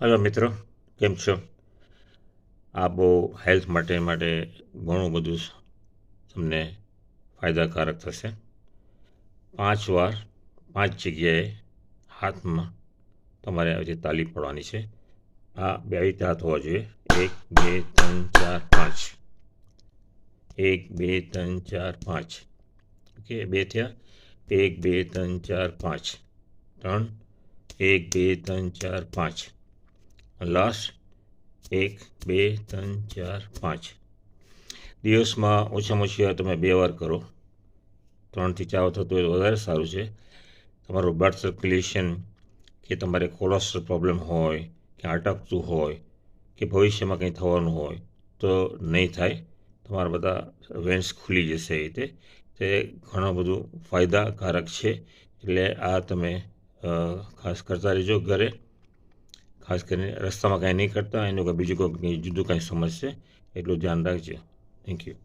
Hello મિત્રો, કેમ છો? આ બહુ હેલ્થ માટે ઘણું બધું તમને ફાયદાકારક થશે. 5 વાર 5 જગ્યાએ હાથમાં તમારે આવી રીતે તાલી પડવાની છે. આ બે રીતે હાથ હોવા જોઈએ. 1 2 3 4 5. 1 2 3 4 5. ઓકે, 2 થયા. 1 2 3 4 5. 3. 1 2 3 4 5. લાસ્ટ 1 2 3 4 5. દિવસમાં ઓછામાં ઓછી તમે 2 વાર કરો. 3 થી 4 થતું હોય તો વધારે સારું છે. તમારું બ્લડ સર્ક્યુલેશન કે તમારે કોલેસ્ટ્રોલ પ્રોબ્લેમ હોય કે અટકતું હોય કે ભવિષ્યમાં કંઈ થવાનું હોય તો નહીં થાય. તમારા બધા વેન્સ ખુલી જશે. એ રીતે તે ઘણું બધું ફાયદાકારક છે. એટલે આ તમે ખાસ કરતા રહેજો ઘરે. ખાસ કરીને રસ્તામાં કાંઈ નહીં કરતા, એનું બીજું કોઈ જુદું કાંઈ સમજશે એટલું ધ્યાન રાખજો. Thank you.